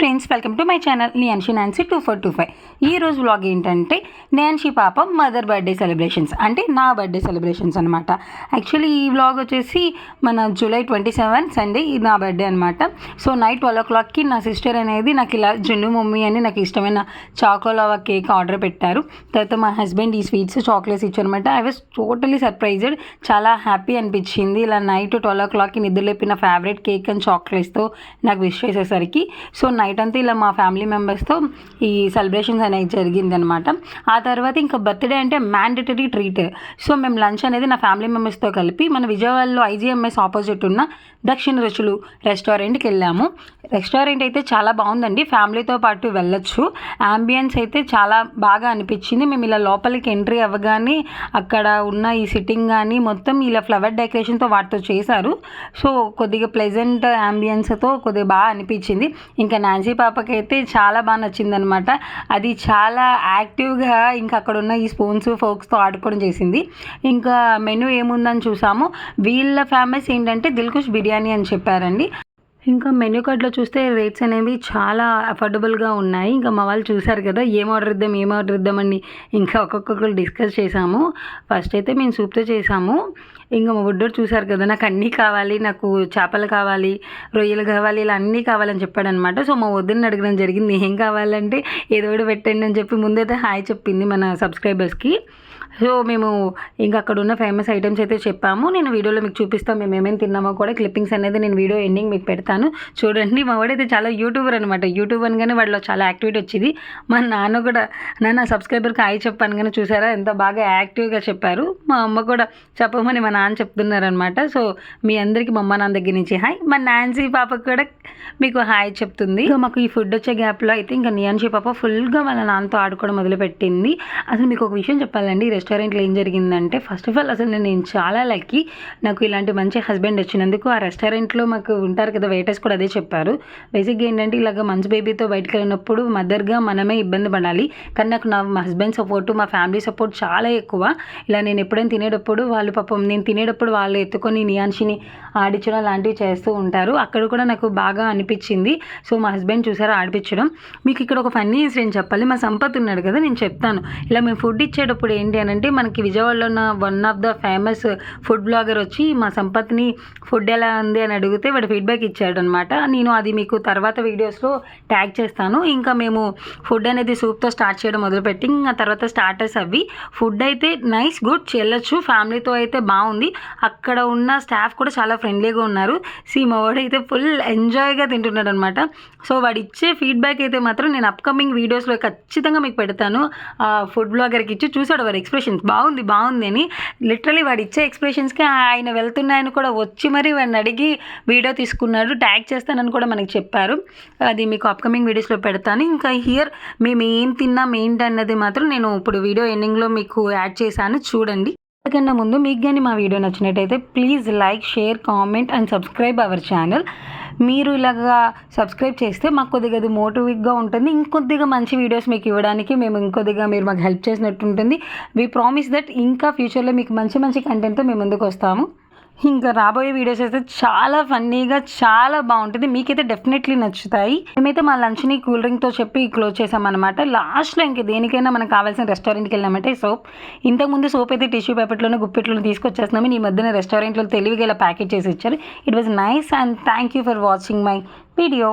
Friends, welcome to my channel Niyanshi Nancy 2425. ఈ రోజు vlog ఏంటంటే నాన్షి పాప మదర్ బర్త్డే సెలబ్రేషన్స్, అంటే నా బర్త్డే సెలబ్రేషన్స్ అనమాట. యాక్చువల్లీ ఈ వ్లాగ్ వచ్చేసి మన జూలై 27 సండే నా బర్త్డే అనమాట. సో నైట్ 12 o'clockకి నా సిస్టర్ అనేది నాకు ఇలా జున్ను మమ్మీ అని నాకు ఇష్టమైన చాకోలావా కేక్ ఆర్డర్ పెట్టారు. తర్వాత మా హస్బెండ్ ఈ స్వీట్స్ చాక్లెట్స్ ఇచ్చారనమాట. ఐ వాజ్ టోటలీ సర్ప్రైజ్డ్, చాలా హ్యాపీ అనిపించింది. ఇలా నైట్ 12 o'clockకి నిద్రలేపిన ఫేవరెట్ కేక్ అండ్ చాక్లెట్స్తో నాకు విష్ చేసేసరికి. సో నైట్ అంతా ఇలా మా ఫ్యామిలీ మెంబర్స్తో ఈ సెలబ్రేషన్స్ అనేది జరిగిందనమాట. ఆ తర్వాత ఇంకా బర్త్డే అంటే మ్యాండేటరీ ట్రీట్. సో మేము లంచ్ అనేది నా ఫ్యామిలీ మెంబర్స్తో కలిపి మన విజయవాడలో IGMS ఆపోజిట్ ఉన్న దక్షిణ రుచులు రెస్టారెంట్కి వెళ్ళాము. రెస్టారెంట్ అయితే చాలా బాగుందండి, ఫ్యామిలీతో పాటు వెళ్ళొచ్చు. యాంబియన్స్ అయితే చాలా బాగా అనిపించింది. మేము ఇలా లోపలికి ఎంట్రీ అవ్వగానే అక్కడ ఉన్న ఈ సిట్టింగ్ కానీ మొత్తం ఇలా ఫ్లవర్ డెకరేషన్తో వాటితో చేశారు. సో కొద్దిగా ప్లెజెంట్ యాంబియన్స్తో కొద్దిగా బాగా అనిపించింది. ఇంకా నాన్సీ పాపకి అయితే చాలా బాగా నచ్చిందనమాట. అది చాలా యాక్టివ్గా ఇంకా అక్కడ ఉన్న ఈ స్పూన్స్ ఫోక్స్తో ఆడుకోవడం చేసింది. ఇంకా మెనూ ఏముందని చూసాము. వీళ్ళ ఫేమస్ ఏంటంటే దిల్కుష్ బిర్యానీ అని చెప్పారండి. ఇంకా మెనూ కార్డ్లో చూస్తే రేట్స్ అనేవి చాలా అఫోర్డబుల్గా ఉన్నాయి. ఇంకా మా వాళ్ళు చూసారు కదా, ఏం ఆర్డర్ ఇద్దామని ఇంకా ఒక్కొక్కరు డిస్కస్ చేసాము. ఫస్ట్ అయితే మేము సూప్తో చేసాము. ఇంకా మా బుడ్డోడు చూసారు కదా, నాకు అన్నీ కావాలి, నాకు చేపలు కావాలి, రొయ్యలు కావాలి, ఇలా అన్నీ కావాలని చెప్పాడనమాట. సో మా వద్దని అడగడం జరిగింది, ఏం కావాలంటే ఏదో ఒకటి పెట్టండి అని చెప్పి ముందైతే హాయ్ చెప్పింది మన సబ్స్క్రైబర్స్కి. సో మేము ఇంకా అక్కడ ఉన్న ఫేమస్ ఐటమ్స్ అయితే చెప్పాము. నేను వీడియోలో మీకు చూపిస్తాను మేము ఏమేమి తిన్నామో కూడా. క్లిప్పింగ్స్ అనేది నేను వీడియో ఎండింగ్ మీకు పెడతాను చూడండి. మా వాడైతే చాలా యూట్యూబర్ అనమాట. యూట్యూబ్ అనగానే వాడిలో చాలా యాక్టివిటీ వచ్చింది. మా నాన్న కూడా నా సబ్స్క్రైబర్కి హాయ్ చెప్పాను కానీ చూసారా ఎంత బాగా యాక్టివ్గా చెప్పారు. మా అమ్మ కూడా చెప్పమని మా నాన్న చెప్తున్నారనమాట. సో మీ అందరికీ మా అమ్మ నాన్న దగ్గర నుంచి హాయ్. మా నాన్సీ పాపకు కూడా మీకు హాయ్ చెప్తుంది. ఇంకా మాకు ఈ ఫుడ్ వచ్చే గ్యాప్లో అయితే ఇంకా నియాన్షి పాప ఫుల్గా వాళ్ళ నాన్నతో ఆడుకోవడం మొదలుపెట్టింది. అసలు మీకు ఒక విషయం చెప్పాలండి, రెస్టారెంట్లో ఏం జరిగిందంటే ఫస్ట్ ఆఫ్ ఆల్ అసలు నేను చాలా లక్కీ, నాకు ఇలాంటి మంచి హస్బెండ్ వచ్చినందుకు. ఆ రెస్టారెంట్లో మాకు ఉంటారు కదా వెయిటర్స్ కూడా అదే చెప్పారు. బేసిక్గా ఏంటంటే ఇలాగ మంచి బేబీతో బయటకు వెళ్ళినప్పుడు మదర్గా మనమే ఇబ్బంది పడాలి, కానీ నాకు మా హస్బెండ్ సపోర్టు మా ఫ్యామిలీ సపోర్ట్ చాలా ఎక్కువ. ఇలా నేను ఎప్పుడైనా తినేటప్పుడు వాళ్ళు పాపం నేను తినేటప్పుడు వాళ్ళు ఎత్తుకొని నియాన్షిని ఆడించడం లాంటివి చేస్తూ ఉంటారు. అక్కడ కూడా నాకు బాగా అనిపించింది. సో మా హస్బెండ్ చూసారా ఆడిపించడం. మీకు ఇక్కడ ఒక ఫన్నీ ఇన్సిడెంట్ చెప్పాలి. మా సంపత్ ఉన్నాడు కదా, నేను చెప్తాను. ఇలా మేము ఫుడ్ ఇచ్చేటప్పుడు ఏంటి అని అంటే మనకి విజయవాడలో ఉన్న one of the famous food blogger వచ్చి మా సంపత్ని ఫుడ్ ఎలా ఉంది అని అడిగితే వాడు ఫీడ్బ్యాక్ ఇచ్చాడు అనమాట. నేను అది మీకు తర్వాత వీడియోస్లో ట్యాగ్ చేస్తాను. ఇంకా మేము ఫుడ్ అనేది సూప్తో స్టార్ట్ చేయడం మొదలుపెట్టి ఇంకా తర్వాత స్టార్టర్స్ అవి. ఫుడ్ అయితే నైస్ గుడ్ చెల్లొచ్చు, ఫ్యామిలీతో అయితే బాగుంది. అక్కడ ఉన్న స్టాఫ్ కూడా చాలా ఫ్రెండ్లీగా ఉన్నారు. మా వాడు అయితే ఫుల్ ఎంజాయ్గా తింటున్నాడు అనమాట. సో వాడు ఇచ్చే ఫీడ్బ్యాక్ అయితే మాత్రం నేను అప్కమింగ్ వీడియోస్లో ఖచ్చితంగా మీకు పెడతాను. ఫుడ్ బ్లాగర్కి ఇచ్చి చూసాడు వాడి ఎక్స్ప్రెషన్స్ బాగుంది అని. లిటరలీ వాడు ఇచ్చే ఎక్స్ప్రెషన్స్కి ఆయన వెళ్తున్నాయని కూడా వచ్చి మరి వాడిని అడిగి వీడియో తీసుకున్నాడు. ట్యాగ్ చేస్తానని కూడా మనకి చెప్పారు. అది మీకు అప్కమింగ్ వీడియోస్లో పెడతాను. ఇంకా హియర్ మేము ఏం తిన్నాం ఏంటి అన్నది మాత్రం నేను ఇప్పుడు వీడియో ఎండింగ్లో మీకు యాడ్ చేశాను చూడండి. అంతకన్నా ముందు మీకు కానీ మా వీడియో నచ్చినట్టయితే please like, share, comment and subscribe our channel. మీరు ఇలాగా సబ్స్క్రైబ్ చేస్తే మాకు కొద్దిగా అది మోటివేట్గా ఉంటుంది. ఇంకొద్దిగా మంచి వీడియోస్ మీకు ఇవ్వడానికి మేము ఇంకొద్దిగా మీరు మాకు హెల్ప్ చేసినట్టు ఉంటుంది. వీ ప్రామిస్ దట్ ఇంకా ఫ్యూచర్లో మీకు మంచి కంటెంట్తో మేము ముందుకు వస్తాము. ఇంకా రాబోయే వీడియోస్ అయితే చాలా ఫన్నీగా చాలా బాగుంటుంది, మీకైతే డెఫినెట్లీ నచ్చుతాయి. మేమైతే మా లంచ్ని కూల్ డ్రింక్తో చెప్పి క్లోజ్ చేసామన్నమాట. లాస్ట్లో ఇంక దేనికైనా మనకు కావాల్సిన రెస్టారెంట్కి వెళ్ళామంటే సోప్. ఇంతకుముందు సోప్ అయితే టిష్యూ పేపర్లోనే గుప్పిట్లోనే తీసుకొచ్చేస్తున్నాము. ఈ మధ్యన రెస్టారెంట్లో తెలివిగా ఇలా ప్యాకెట్ చేసి ఇచ్చారు. It was nice and thank you for watching my video.